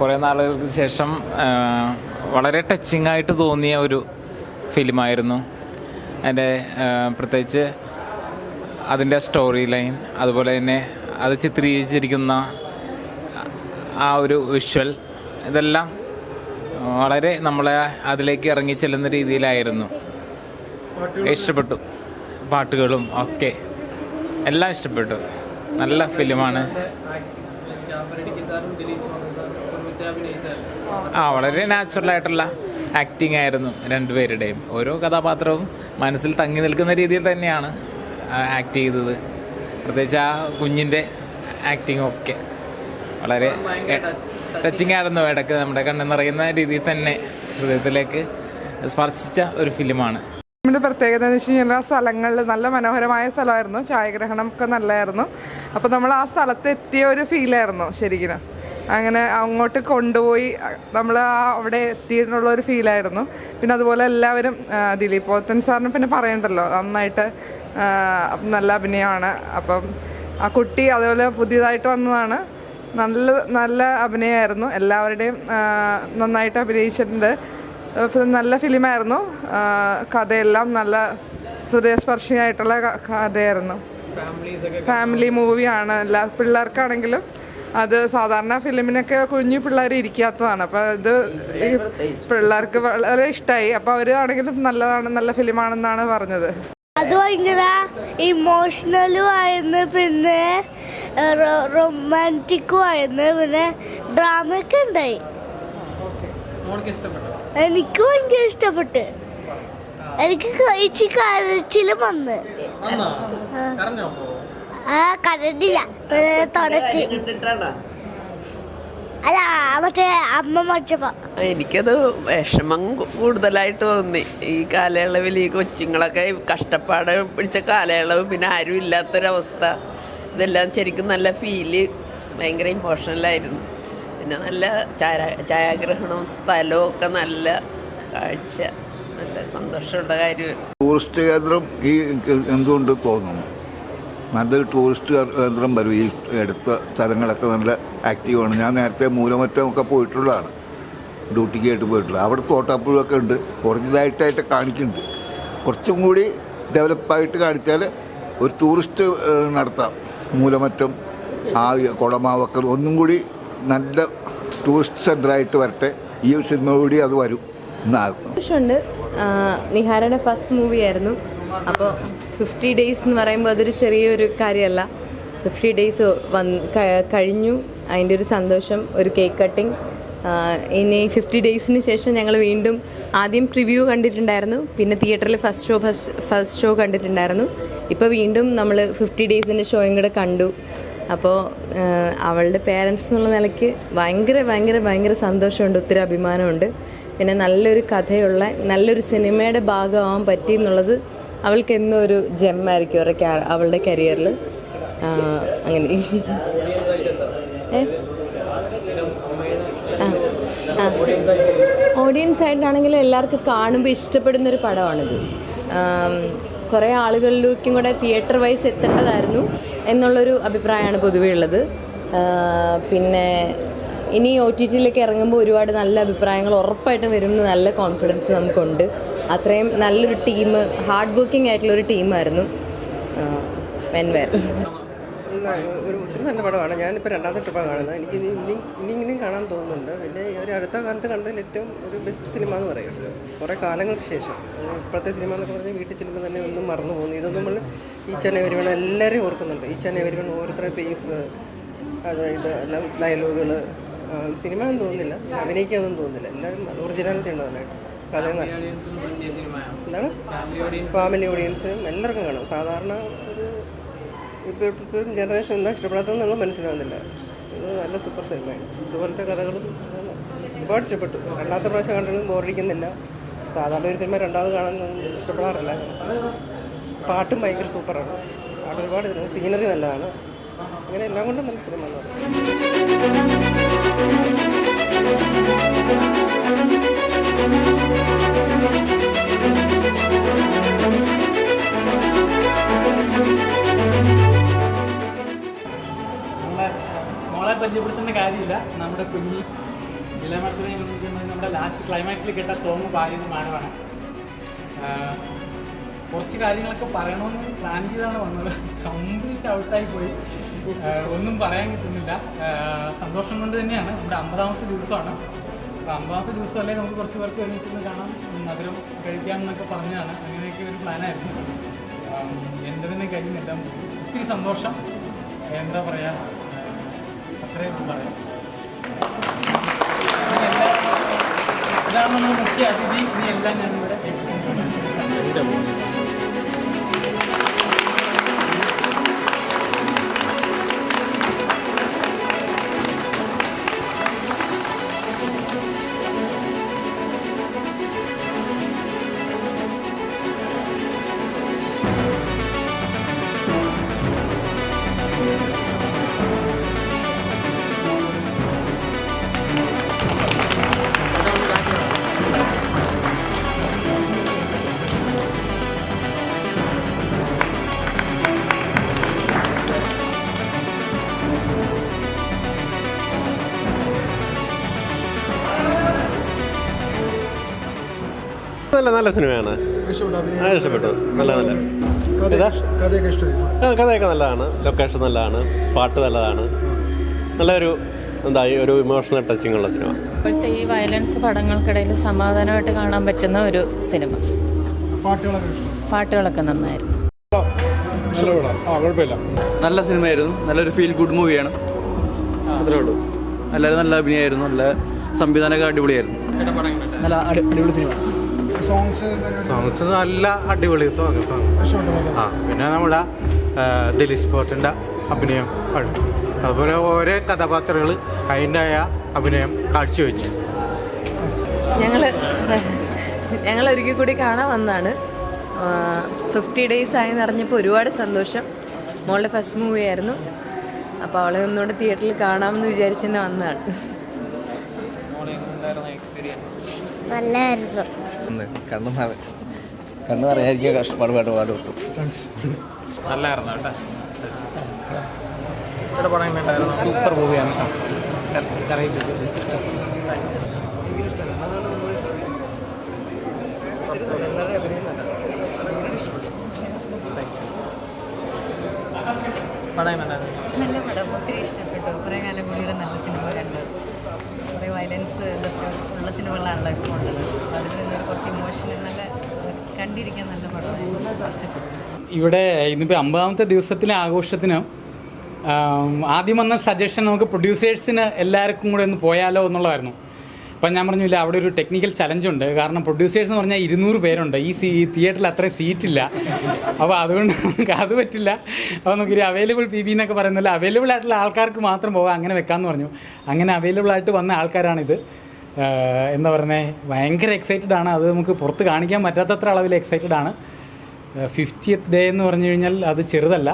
കുറേ നാളുകൾക്ക് ശേഷം വളരെ ടച്ചിങ് ആയിട്ട് തോന്നിയ ഒരു ഫിലിമായിരുന്നു. അതിൻ്റെ പ്രത്യേകിച്ച് അതിൻ്റെ സ്റ്റോറി ലൈൻ, അതുപോലെ തന്നെ അത് ചിത്രീകരിച്ചിരിക്കുന്ന ആ ഒരു വിഷ്വൽ, ഇതെല്ലാം വളരെ നമ്മളെ അതിലേക്ക് ഇറങ്ങി ചെല്ലുന്ന രീതിയിലായിരുന്നു. ഇഷ്ടപ്പെട്ടു. പാട്ടുകളും ഒക്കെ എല്ലാം ഇഷ്ടപ്പെട്ടു. നല്ല ഫിലിമാണ്. വളരെ നാച്ചുറലായിട്ടുള്ള ആക്ടിങ് ആയിരുന്നു രണ്ടുപേരുടെയും. ഓരോ കഥാപാത്രവും മനസ്സിൽ തങ്ങി നിൽക്കുന്ന രീതിയിൽ തന്നെയാണ് ആക്ട് ചെയ്തത്. പ്രത്യേകിച്ച് ആ കുഞ്ഞിൻ്റെ ആക്ടിങ് ഒക്കെ വളരെ ടച്ചിങ് ആയിരുന്നു. ഇടയ്ക്ക് നമ്മുടെ കണ്ണ് നിറയുന്ന രീതിയിൽ തന്നെ ഹൃദയത്തിലേക്ക് സ്പർശിച്ച ഒരു ഫിലിമാണ്. ഫിലിമിൻ്റെ പ്രത്യേകത എന്ന് വെച്ച് കഴിഞ്ഞാൽ സ്ഥലങ്ങളിൽ നല്ല മനോഹരമായ സ്ഥലമായിരുന്നു. ഛായാഗ്രഹണം ഒക്കെ നല്ലതായിരുന്നു. അപ്പോൾ നമ്മൾ ആ സ്ഥലത്ത് എത്തിയ ഒരു ഫീലായിരുന്നു ശരിക്കും. അങ്ങനെ അങ്ങോട്ട് കൊണ്ടുപോയി നമ്മൾ അവിടെ എത്തിയിട്ടുള്ള ഒരു ഫീലായിരുന്നു. പിന്നെ അതുപോലെ എല്ലാവരും ദിലീപ് പോത്തൻ സാറിന് പിന്നെ പറയണ്ടല്ലോ, നന്നായിട്ട് നല്ല അഭിനയമാണ്. അപ്പം ആ കുട്ടി അതുപോലെ പുതിയതായിട്ട് വന്നതാണ്. നല്ല അഭിനയമായിരുന്നു. എല്ലാവരുടെയും നന്നായിട്ട് അഭിനയിച്ചിട്ടുണ്ട്. നല്ല ഫിലിമായിരുന്നു. കഥയെല്ലാം നല്ല ഹൃദയസ്പർശിയായിട്ടുള്ള കഥയായിരുന്നു. ഫാമിലി മൂവിയാണ്. എല്ലാ പിള്ളേർക്കാണെങ്കിലും അത് സാധാരണ ഫിലിമിനൊക്കെ കുഞ്ഞു പിള്ളേർ ഇരിക്കാത്തതാണ്. അപ്പോൾ ഇത് ഈ പിള്ളേർക്ക് വളരെ ഇഷ്ടമായി. അപ്പോൾ അവർ ആണെങ്കിലും നല്ലതാണ്, നല്ല ഫിലിമാണെന്നാണ് പറഞ്ഞത്. അത് ഭയങ്കര ഇമോഷണലും ആയിരുന്നു, പിന്നെ റൊമാൻറ്റിക്കും ആയിരുന്നു, പിന്നെ ഡ്രാമയൊക്കെ ഉണ്ടായി. എനിക്ക് ഭയങ്കര ഇഷ്ടപ്പെട്ട്. എനിക്ക് കഴിച്ച് കരച്ചിലും വന്ന് കരഞ്ഞില്ല, തുടച്ച്. അല്ല മറ്റേ അമ്മ മരിച്ചപ്പോ എനിക്കത് വിഷമം കൂടുതലായിട്ട് തോന്നി. ഈ കാലയളവിൽ ഈ കൊച്ചുങ്ങളൊക്കെ കഷ്ടപ്പാട് പിടിച്ച കാലയളവ്, പിന്നെ ആരും ഇല്ലാത്തൊരവസ്ഥ, ഇതെല്ലാം ശരിക്കും നല്ല ഫീല്, ഭയങ്കര ഇമോഷണലായിരുന്നു. പിന്നെ നല്ല ഛായാഗ്രഹണവും സ്ഥലവും ഒക്കെ നല്ല കാഴ്ച, നല്ല സന്തോഷമുള്ള കാര്യം. ടൂറിസ്റ്റ് കേന്ദ്രം ഈ എന്തുകൊണ്ട് തോന്നുന്നു? നല്ലൊരു ടൂറിസ്റ്റ് കേന്ദ്രം വരും. ഈ അടുത്ത സ്ഥലങ്ങളൊക്കെ നല്ല ആക്റ്റീവാണ്. ഞാൻ നേരത്തെ മൂലമറ്റമൊക്കെ പോയിട്ടുള്ളതാണ്, ഡ്യൂട്ടിക്ക് ആയിട്ട് പോയിട്ടുള്ളത്. അവിടെ തോട്ടാപ്പുഴൊക്കെ ഉണ്ട്, ഒറിജിനലായിട്ടായിട്ട് കാണിക്കുന്നുണ്ട്. കുറച്ചും കൂടി ഡെവലപ്പായിട്ട് കാണിച്ചാൽ ഒരു ടൂറിസ്റ്റ് നടത്താം. മൂലമറ്റം, ആ കുളമാവൊക്കെ ഒന്നും കൂടി നല്ല ടൂറിസ്റ്റ് സെൻ്ററായിട്ട് വരട്ടെ. ഈ ഒരു സിനിമ കൂടി അത് വരും എന്നാകും. നിഹാരയുടെ ഫസ്റ്റ് മൂവിയായിരുന്നു. അപ്പോൾ 50 days എന്ന് പറയുമ്പോൾ അതൊരു ചെറിയൊരു കാര്യമല്ല. 50 days കഴിഞ്ഞു. അതിൻ്റെ ഒരു സന്തോഷം, ഒരു കേക്ക് കട്ടിങ്. ഇനി 50 daysന് ശേഷം ഞങ്ങൾ വീണ്ടും ആദ്യം പ്രിവ്യൂ കണ്ടിട്ടുണ്ടായിരുന്നു, പിന്നെ തിയേറ്ററിൽ ഫസ്റ്റ് ഷോ കണ്ടിട്ടുണ്ടായിരുന്നു. ഇപ്പോൾ വീണ്ടും നമ്മൾ 50 daysൻ്റെ ഷോയും കൂടെ കണ്ടു. അപ്പോൾ അവളുടെ പേരൻസ് എന്നുള്ള നിലയ്ക്ക് ഭയങ്കര ഭയങ്കര ഭയങ്കര സന്തോഷമുണ്ട്, ഒത്തിരി അഭിമാനമുണ്ട്. പിന്നെ നല്ലൊരു കഥയുള്ള നല്ലൊരു സിനിമയുടെ ഭാഗമാകാൻ പറ്റി എന്നുള്ളത് അവൾക്ക് എന്നും ഒരു ജെമ്മായിരിക്കും അവളുടെ കരിയറിൽ. അങ്ങനെ ഓഡിയൻസ് ആയിട്ടാണെങ്കിലും എല്ലാവർക്കും കാണുമ്പോൾ ഇഷ്ടപ്പെടുന്നൊരു പടമാണിത്. കുറേ ആളുകളിലേക്കും കൂടെ തിയേറ്റർ വൈസ് എത്തേണ്ടതായിരുന്നു എന്നുള്ളൊരു അഭിപ്രായമാണ് പൊതുവേ ഉള്ളത്. പിന്നെ ഇനി OTTയിലേക്ക് ഇറങ്ങുമ്പോൾ ഒരുപാട് നല്ല അഭിപ്രായങ്ങൾ ഉറപ്പായിട്ടും വരുമെന്ന് നല്ല കോൺഫിഡൻസ് നമുക്കുണ്ട്. അത്രയും നല്ലൊരു ടീം, ഹാർഡ് വർക്കിംഗ് ആയിട്ടുള്ളൊരു ടീമായിരുന്നു വെൻവേർ. ഒരു ഒത്തിരി നല്ല പടമാണ്. ഞാനിപ്പോൾ രണ്ടാമത്തെ ട്രിപ്പാണ് കാണുന്നത്. എനിക്ക് ഇനിയും കാണാൻ തോന്നുന്നുണ്ട്. പിന്നെ ഒരു അടുത്ത കാലത്ത് കണ്ടതിൽ ഏറ്റവും ഒരു ബെസ്റ്റ് സിനിമ എന്ന് പറയുന്നത് കുറേ കാലങ്ങൾക്ക് ശേഷം. ഇപ്പോഴത്തെ സിനിമ എന്നൊക്കെ പറഞ്ഞാൽ വീട്ടിൽ ചെല്ലുമ്പോൾ തന്നെ ഒന്നും മറന്നു പോകുന്നു. ഇതൊന്നും നമ്മൾ ഈച്ച് ആൻഡ് എവരി വൺ എല്ലാവരെയും ഓർക്കുന്നുണ്ട്. ഈച്ച് ആൻഡ് എവരി വൺ ഓരോരുത്തരുടെ ഫേസ്, ഇത് എല്ലാം ഡയലോഗുകൾ, സിനിമ ഒന്നും തോന്നുന്നില്ല, അഭിനയിക്കാനൊന്നും തോന്നുന്നില്ല. എല്ലാവരും ഒറിജിനാലിറ്റി ഉണ്ട് നന്നായിട്ട്. കഥ എന്താണ് ഫാമിലി ഓഡിയൻസിനും എല്ലാവർക്കും കാണും. സാധാരണ ഒരു ഇപ്പോഴത്തെ ജനറേഷൻ എന്താ ഇഷ്ടപ്പെടാത്തതെന്നുള്ള മനസ്സിലാവുന്നില്ല. ഇത് നല്ല സൂപ്പർ സിനിമയാണ്. ഇതുപോലത്തെ കഥകളും ഒരുപാട് ഇഷ്ടപ്പെട്ടു. രണ്ടാമത്തെ പ്രാവശ്യം കണ്ടിട്ടും ബോറടിക്കുന്നില്ല. സാധാരണ ഒരു സിനിമ രണ്ടാമത് കാണാൻ ഇഷ്ടപ്പെടാറില്ല. പാട്ടും ഭയങ്കര സൂപ്പറാണ്. പാട്ട് ഒരുപാട് സീനറി നല്ലതാണ്. അങ്ങനെ എല്ലാം കൊണ്ടും നല്ല സിനിമ എന്ന് പറയും. മോളെ പരിചയപ്പെടുത്തേണ്ട കാര്യമില്ല. നമ്മുടെ കുഞ്ഞി നിലമത്രയും നമ്മുടെ ലാസ്റ്റ് ക്ലൈമാക്സിൽ കേട്ട സോങ് പാടിയത് മാനവാണ്. കുറച്ച് കാര്യങ്ങളൊക്കെ പറയണമെന്ന് പ്ലാൻ ചെയ്താണ് വന്നത്. കംപ്ലീറ്റ് ഔട്ടായി പോയി. ഒന്നും പറയാൻ കിട്ടുന്നില്ല. സന്തോഷം കൊണ്ട് തന്നെയാണ്. നമ്മുടെ 50ാമത്തെ ദിവസമാണ്. അപ്പോൾ 50ാമത്തെ ദിവസമല്ലേ നമുക്ക് കുറച്ച് പേർക്ക് ഒരുമിച്ചിരുന്ന് കാണാം, മധുരം കഴിക്കാം എന്നൊക്കെ പറഞ്ഞാണ്. അങ്ങനെയൊക്കെ ഒരു പ്ലാനായിരുന്നു. എൻ്റെ തന്നെ കഴിയുന്നെല്ലാം പോയി. ഒത്തിരി സന്തോഷം. എന്താ പറയുക, അത്രയും പറയാം. ഇതാണ് നമ്മുടെ മുഖ്യ അതിഥി. ഇനി എല്ലാം ഞാനിവിടെ നല്ല സിനിമയാണ്. ഇഷ്ടപ്പെട്ടു. കഥയൊക്കെ നല്ലതാണ്, ലൊക്കേഷൻ നല്ലതാണ്, പാട്ട് നല്ലതാണ്, നല്ലൊരു ഒരു ഇമോഷണൽ ടച്ചിങ് ഉള്ള സിനിമ. ഇപ്പോഴത്തെ ഈ വയലൻസ് പടങ്ങൾക്കിടയിൽ സമാധാനമായിട്ട് കാണാൻ പറ്റുന്ന ഒരു സിനിമ. പാട്ടുകളൊക്കെ നന്നായിരുന്നു. നല്ല സിനിമയായിരുന്നു. നല്ലൊരു ഫീൽ ഗുഡ് മൂവിയാണ്. അത്രേ ഉള്ളൂ. എല്ലാവരും നല്ല അഭിനയമായിരുന്നു. നല്ല സംവിധാനമൊക്കെ അടിപൊളിയായിരുന്നു. നല്ല അടിപൊളി സിനിമ. സോങ്സ് നല്ല അടിപൊളി സോങ്സ്. പിന്നെ നമ്മുടെ ദിലീഷ് പോത്തൻ്റെ അഭിനയം, അതുപോലെ ഓരോ കഥാപാത്രങ്ങൾ അതിൻ്റെതായ അഭിനയം കാഴ്ചവെച്ചു. ഞങ്ങൾ ഒരിക്കൽ കൂടി കാണാൻ വന്നതാണ്. 50 days ആയി അറിഞ്ഞപ്പോൾ ഒരുപാട് സന്തോഷം. മോളുടെ ഫസ്റ്റ് മൂവി ആയിരുന്നു. അപ്പോൾ അവളെ ഒന്നുകൂടെ തിയേറ്ററിൽ കാണാമെന്ന് വിചാരിച്ച് തന്നെ വന്നതാണ്. നല്ലായിരുന്നു. കണ്ണു പറയാതിരിക്കുക കഷ്ടപ്പാട് പാട് കിട്ടും. നല്ലായിരുന്നു കേട്ടോ. സൂപ്പർ മൂവിയാണ്. നല്ല പടം, ഒത്തിരി ഇഷ്ടപ്പെട്ടു. കുറേ കാലം കൂടി ഒരു നല്ല സിനിമ കണ്ടു. കുറേ വയലൻസ് ഇതൊക്കെ ഉള്ള സിനിമകളാണല്ലോ ഇപ്പോൾ ഉള്ളത്. അപ്പോൾ അതിൽ നിന്ന് കുറച്ച് ഇമോഷണൽ നല്ല കണ്ടിരിക്കാൻ നല്ല പടമായിരുന്നു. ഇഷ്ടപ്പെട്ടു. ഇവിടെ ഇന്നിപ്പോൾ 50ാമത്തെ ദിവസത്തിലെ ആഘോഷത്തിന് ആദ്യം വന്ന സജഷൻ നമുക്ക് പ്രൊഡ്യൂസേഴ്സിന് എല്ലാവർക്കും കൂടെ ഒന്ന് പോയാലോ എന്നുള്ളതായിരുന്നു. അപ്പം ഞാൻ പറഞ്ഞില്ല, അവിടെ ഒരു ടെക്നിക്കൽ ചലഞ്ചുണ്ട്. കാരണം പ്രൊഡ്യൂസേഴ്സ് എന്ന് പറഞ്ഞാൽ 200 പേരുണ്ട്. ഈ തിയേറ്ററിൽ അത്രയും സീറ്റില്ല. അപ്പോൾ അതുകൊണ്ട് നമുക്ക് അത് പറ്റില്ല. അപ്പോൾ നമുക്കൊരു അവൈലബിൾ PB എന്നൊക്കെ പറയുന്നില്ല, അവൈലബിൾ ആയിട്ടുള്ള ആൾക്കാർക്ക് മാത്രം പോകാം, അങ്ങനെ വെക്കാമെന്ന് പറഞ്ഞു. അങ്ങനെ അവൈലബിൾ ആയിട്ട് വന്ന ആൾക്കാരാണിത്. എന്താ പറയുന്നത്, ഭയങ്കര എക്സൈറ്റഡ് ആണ്. അത് നമുക്ക് പുറത്ത് കാണിക്കാൻ പറ്റാത്തത്ര അളവിൽ എക്സൈറ്റഡ് ആണ്. 50th ഡേ എന്ന് പറഞ്ഞു കഴിഞ്ഞാൽ അത് ചെറുതല്ല.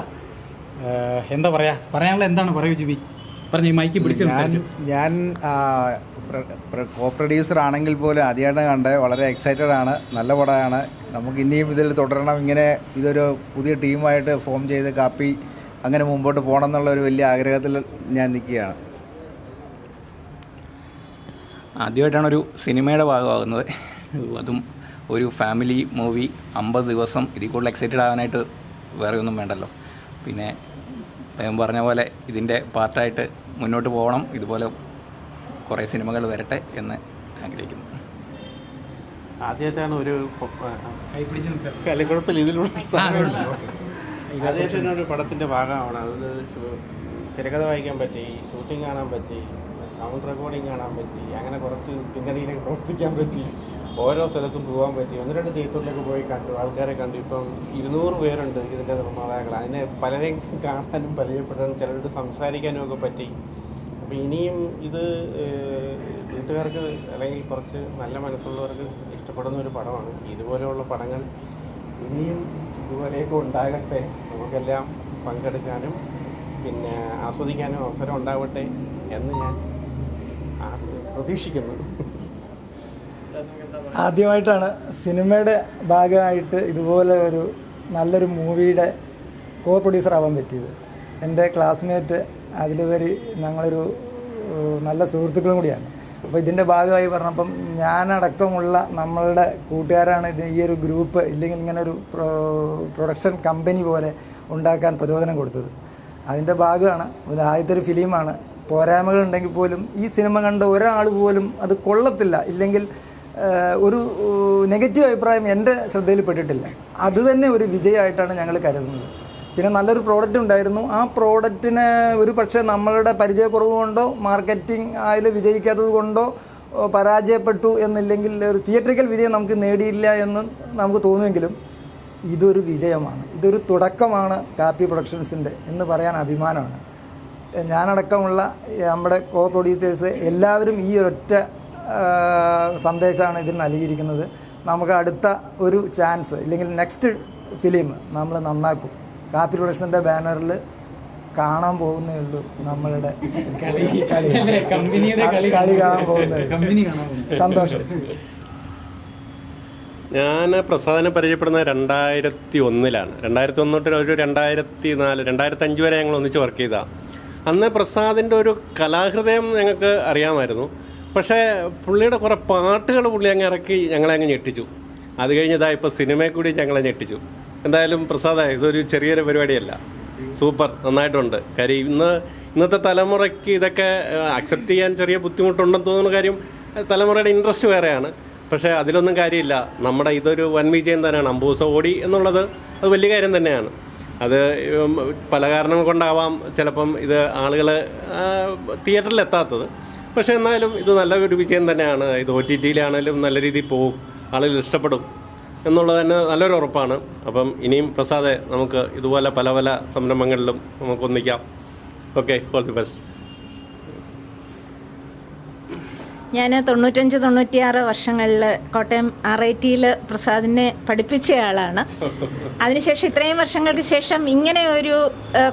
എന്താ പറയാനുള്ള എന്താണ് പറയൂ ജിബി? പറഞ്ഞു മൈക്ക് പിടിച്ച്. ഞാൻ കോ പ്രൊഡ്യൂസർ ആണെങ്കിൽ പോലും ആദ്യമായിട്ട് കണ്ട് വളരെ എക്സൈറ്റഡ് ആണ്. നല്ല പടമാണ്. നമുക്ക് ഇനിയും ഇതിൽ തുടരണം. ഇങ്ങനെ ഇതൊരു പുതിയ ടീമായിട്ട് ഫോം ചെയ്ത് കാപ്പി അങ്ങനെ മുമ്പോട്ട് പോകണം എന്നുള്ള ഒരു വലിയ ആഗ്രഹത്തിൽ ഞാൻ നിൽക്കുകയാണ്. ആദ്യമായിട്ടാണ് ഒരു സിനിമയുടെ ഭാഗമാകുന്നത്. അതും ഒരു ഫാമിലി മൂവി. 50 ദിവസം ഇതിൽ കൂടുതൽ എക്സൈറ്റഡ് ആകാനായിട്ട് വേറെ ഒന്നും വേണ്ടല്ലോ. പിന്നെ അദ്ദേഹം പറഞ്ഞ പോലെ ഇതിൻ്റെ പാർട്ടായിട്ട് മുന്നോട്ട് പോകണം. ഇതുപോലെ കുറേ സിനിമകൾ വരട്ടെ എന്ന് ആഗ്രഹിക്കുന്നു. ആദ്യമായിട്ടാണ് ഒരു കുഴപ്പമില്ല ഇതിലൂടെ ആദ്യമായിട്ടാണ് ഒരു പടത്തിൻ്റെ ഭാഗമാണ്. അത് തിരക്കഥ വായിക്കാൻ പറ്റി, ഷൂട്ടിംഗ് കാണാൻ പറ്റി, സൗണ്ട് റെക്കോർഡിങ് കാണാൻ പറ്റി, അങ്ങനെ കുറച്ച് പിന്നണിയിലേക്ക് പ്രവർത്തിക്കാൻ പറ്റി, ഓരോ സ്ഥലത്തും പോകാൻ പറ്റി. 1-2 തിയേറ്ററിലേക്ക് പോയി കണ്ടു, ആൾക്കാരെ കണ്ടു. ഇപ്പം 200 പേരുണ്ട് ഇതിൻ്റെ നിർമ്മാതാക്കൾ. അതിനെ പലരെയും കാണാനും പരിചയപ്പെടാനും ചിലരോട് സംസാരിക്കാനും ഒക്കെ പറ്റി. അപ്പോൾ ഇനിയും ഇത് വീട്ടുകാർക്ക് അല്ലെങ്കിൽ കുറച്ച് നല്ല മനസ്സുള്ളവർക്ക് ഇഷ്ടപ്പെടുന്ന ഒരു പടമാണ്. ഇതുപോലെയുള്ള പടങ്ങൾ ഇനിയും ഇതുപോലെയൊക്കെ ഉണ്ടാകട്ടെ. നമുക്കെല്ലാം പങ്കെടുക്കാനും പിന്നെ ആസ്വദിക്കാനും അവസരം ഉണ്ടാവട്ടെ എന്ന് ഞാൻ പ്രതീക്ഷിക്കുന്നു. ആദ്യമായിട്ടാണ് സിനിമയുടെ ഭാഗമായിട്ട് ഇതുപോലെ ഒരു നല്ലൊരു മൂവിയുടെ കോ പ്രൊഡ്യൂസർ ആവാൻ പറ്റിയത്. എൻ്റെ ക്ലാസ്മേറ്റ് അതിലുപരി ഞങ്ങളൊരു നല്ല സുഹൃത്തുക്കളും കൂടിയാണ്. അപ്പോൾ ഇതിൻ്റെ ഭാഗമായി പറഞ്ഞപ്പം ഞാനടക്കമുള്ള നമ്മളുടെ കൂട്ടുകാരാണ് ഇത് ഈ ഒരു ഗ്രൂപ്പ് ഇല്ലെങ്കിൽ ഇങ്ങനെ ഒരു പ്രൊഡക്ഷൻ കമ്പനി പോലെ ഉണ്ടാക്കാൻ പ്രചോദനം കൊടുത്തത്. അതിൻ്റെ ഭാഗമാണ്. ഇത് ആദ്യത്തെ ഒരു ഫിലിമാണ്. പോരായ്മകളുണ്ടെങ്കിൽ പോലും ഈ സിനിമ കണ്ട ഒരാൾ പോലും അത് കൊള്ളത്തില്ല ഇല്ലെങ്കിൽ ഒരു നെഗറ്റീവ് അഭിപ്രായം എൻ്റെ ശ്രദ്ധയിൽപ്പെട്ടിട്ടില്ല. അത് തന്നെ ഒരു വിജയമായിട്ടാണ് ഞങ്ങൾ കരുതുന്നത്. പിന്നെ നല്ലൊരു പ്രോഡക്റ്റ് ഉണ്ടായിരുന്നു. ആ പ്രോഡക്റ്റിന് ഒരു പക്ഷേ നമ്മളുടെ പരിചയക്കുറവ് കൊണ്ടോ മാർക്കറ്റിംഗ് അതിൽ വിജയിക്കാത്തത് കൊണ്ടോ പരാജയപ്പെട്ടു എന്നില്ലെങ്കിൽ ഒരു തിയേറ്ററിക്കൽ വിജയം നമുക്ക് നേടിയില്ല എന്ന് നമുക്ക് തോന്നുമെങ്കിലും ഇതൊരു വിജയമാണ്. ഇതൊരു തുടക്കമാണ് കാപ്പി പ്രൊഡക്ഷൻസിൻ്റെ എന്ന് പറയാൻ അഭിമാനമാണ്. ഞാനടക്കമുള്ള നമ്മുടെ കോ പ്രൊഡ്യൂസേഴ്സ് എല്ലാവരും ഈ ഒരൊറ്റ സന്ദേശമാണ് ഇതിന് നൽകിയിരിക്കുന്നത്. നമുക്ക് അടുത്ത ഒരു ചാൻസ് ഇല്ലെങ്കിൽ നെക്സ്റ്റ് ഫിലിം നമ്മൾ നന്നാക്കും. കാപ്പി പ്രൊഡക്ഷൻ്റെ ബാനറിൽ കാണാൻ പോകുന്നേ ഉള്ളൂ. നമ്മളുടെ കളി കാണാൻ പോകുന്നത് സന്തോഷം. ഞാൻ പ്രസാദിനെ പരിചയപ്പെടുന്നത് 2001 2001 തൊട്ട് ഒരു 2004 2005 വരെ ഞങ്ങൾ ഒന്നിച്ച് വർക്ക് ചെയ്തതാണ്. അന്ന് പ്രസാദിൻ്റെ ഒരു കലാഹൃദയം ഞങ്ങൾക്ക് അറിയാമായിരുന്നു. പക്ഷേ പുള്ളിയുടെ കുറേ പാട്ടുകൾ പുള്ളി അങ്ങ് ഇറക്കി ഞങ്ങളെ അങ്ങ് ഞെട്ടിച്ചു. അത് കഴിഞ്ഞതാ ഇപ്പോൾ സിനിമയിൽ കൂടി ഞങ്ങളെ ഞെട്ടിച്ചു. എന്തായാലും പ്രസാദ് ഇതൊരു ചെറിയൊരു പരിപാടിയല്ല, സൂപ്പർ, നന്നായിട്ടുണ്ട്. കാര്യം ഇന്നത്തെ തലമുറയ്ക്ക് ഇതൊക്കെ അക്സെപ്റ്റ് ചെയ്യാൻ ചെറിയ ബുദ്ധിമുട്ടുണ്ടെന്ന് തോന്നുന്ന കാര്യം തലമുറയുടെ ഇൻട്രസ്റ്റ് വേറെയാണ്. പക്ഷേ അതിലൊന്നും കാര്യമില്ല. നമ്മുടെ ഇതൊരു വൻ വിജയം തന്നെയാണ്. 50 ദിവസം ഓടി എന്നുള്ളത് അത് വലിയ കാര്യം തന്നെയാണ്. അത് പല കാരണം കൊണ്ടാവാം ചിലപ്പം ഇത് ആളുകൾ തിയേറ്ററിൽ എത്താത്തത്. പക്ഷേ എന്നാലും ഇത് നല്ലൊരു വിജയം തന്നെയാണ്. ഇത് OTT-യിലാണെങ്കിലും നല്ല രീതിയിൽ പോവും, ആളുകൾ ഇഷ്ടപ്പെടും എന്നുള്ളത് തന്നെ നല്ലൊരു ഉറപ്പാണ്. അപ്പം ഇനിയും പ്രസാദെ നമുക്ക് ഇതുപോലെ പല പല സംരംഭങ്ങളിലും നമുക്ക് ഒന്നിക്കാം. Okay, all the best. ഞാൻ 95-96 വർഷങ്ങളിൽ കോട്ടയം RIT-യിൽ പ്രസാദിനെ പഠിപ്പിച്ചയാളാണ്. അതിനുശേഷം ഇത്രയും വർഷങ്ങൾക്ക് ശേഷം ഇങ്ങനെ ഒരു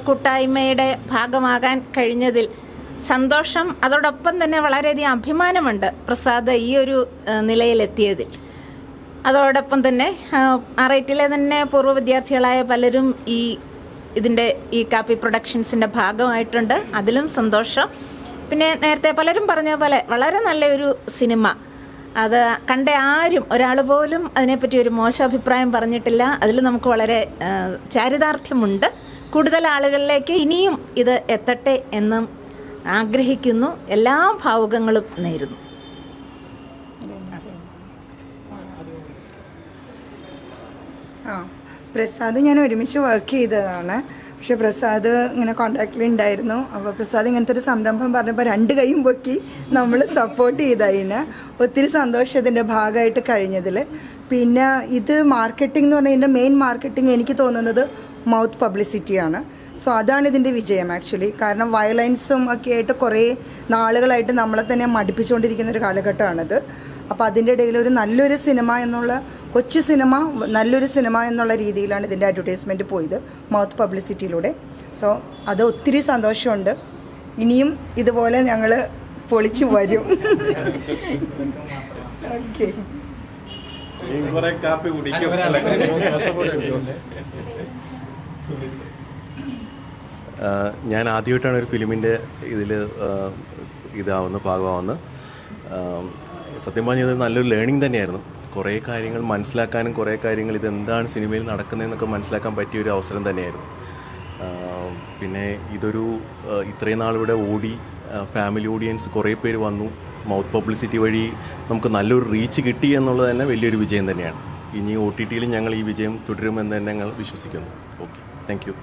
കൂട്ടായ്മയുടെ ഭാഗമാകാൻ കഴിഞ്ഞതിൽ സന്തോഷം. അതോടൊപ്പം തന്നെ വളരെയധികം അഭിമാനമുണ്ട് പ്രസാദ് ഈ ഒരു നിലയിലെത്തിയതിൽ. അതോടൊപ്പം തന്നെ RIT-യിലെ തന്നെ പൂർവ്വ വിദ്യാർത്ഥികളായ പലരും ഇതിൻ്റെ ഈ കാപ്പി പ്രൊഡക്ഷൻസിൻ്റെ ഭാഗമായിട്ടുണ്ട്. അതിലും സന്തോഷം. പിന്നെ നേരത്തെ പലരും പറഞ്ഞ പോലെ വളരെ നല്ലൊരു സിനിമ. അത് കണ്ട ആരും ഒരാൾ പോലും അതിനെപ്പറ്റി ഒരു മോശം അഭിപ്രായം പറഞ്ഞിട്ടില്ല. അതിൽ നമുക്ക് വളരെ ചാരിതാർത്ഥ്യമുണ്ട്. കൂടുതൽ ആളുകളിലേക്ക് ഇനിയും ഇത് എത്തട്ടെ എന്നും ആഗ്രഹിക്കുന്നു. എല്ലാ ഭാവുകങ്ങളും നേരുന്നു. പ്രസാദ് ഞാൻ ഒരുമിച്ച് വർക്ക് ചെയ്തതാണ്. പക്ഷെ പ്രസാദ് ഇങ്ങനെ കോണ്ടാക്റ്റിലുണ്ടായിരുന്നു. അപ്പോൾ പ്രസാദ് ഇങ്ങനത്തെ ഒരു സംരംഭം പറഞ്ഞപ്പോൾ 2 കൈയും പൊക്കി നമ്മൾ സപ്പോർട്ട് ചെയ്തതിന് ഒത്തിരി സന്തോഷം ഇതിൻ്റെ ഭാഗമായിട്ട് കഴിഞ്ഞതിൽ. പിന്നെ ഇത് മാർക്കറ്റിംഗ് എന്ന് പറഞ്ഞാൽ ഇതിൻ്റെ മെയിൻ മാർക്കറ്റിംഗ് എനിക്ക് തോന്നുന്നത് മൗത്ത് പബ്ലിസിറ്റിയാണ്. സോ അതാണ് ഇതിൻ്റെ വിജയം ആക്ച്വലി. കാരണം വയലൻസും ഒക്കെ ആയിട്ട് കുറേ നാളുകളായിട്ട് നമ്മളെ തന്നെ മടുപ്പിച്ചുകൊണ്ടിരിക്കുന്ന ഒരു കാലഘട്ടമാണിത്. അപ്പോൾ അതിൻ്റെ ഇടയിൽ ഒരു നല്ലൊരു സിനിമ എന്നുള്ള കൊച്ചു സിനിമ നല്ലൊരു സിനിമ എന്നുള്ള രീതിയിലാണ് ഇതിൻ്റെ അഡ്വർടൈസ്മെൻറ്റ് പോയത് മൗത്ത് പബ്ലിസിറ്റിയിലൂടെ. സോ അത് ഒത്തിരി സന്തോഷമുണ്ട്. ഇനിയും ഇതുപോലെ ഞങ്ങൾ പൊളിച്ചു വരും. ഓക്കെ, ഞാൻ ആദ്യമായിട്ടാണ് ഒരു ഫിലിമിൻ്റെ ഭാഗമാവുന്നത്. സത്യം പറഞ്ഞത് നല്ലൊരു ലേണിംഗ് തന്നെയായിരുന്നു. കുറേ കാര്യങ്ങൾ മനസ്സിലാക്കാനും കുറേ കാര്യങ്ങൾ ഇതെന്താണ് സിനിമയിൽ നടക്കുന്നതെന്നൊക്കെ മനസ്സിലാക്കാൻ പറ്റിയൊരു അവസരം തന്നെയായിരുന്നു. പിന്നെ ഇതൊരു ഇത്രയും നാളിവിടെ ഓടി ഫാമിലി ഓഡിയൻസ് കുറേ പേര് വന്നു. മൗത്ത് പബ്ലിസിറ്റി വഴി നമുക്ക് നല്ലൊരു റീച്ച് കിട്ടി എന്നുള്ളത് തന്നെ വലിയൊരു വിജയം തന്നെയാണ്. ഇനി OTT-യിൽ ഞങ്ങൾ ഈ വിജയം തുടരുമെന്ന് തന്നെ ഞങ്ങൾ വിശ്വസിക്കുന്നു. Okay, thank you.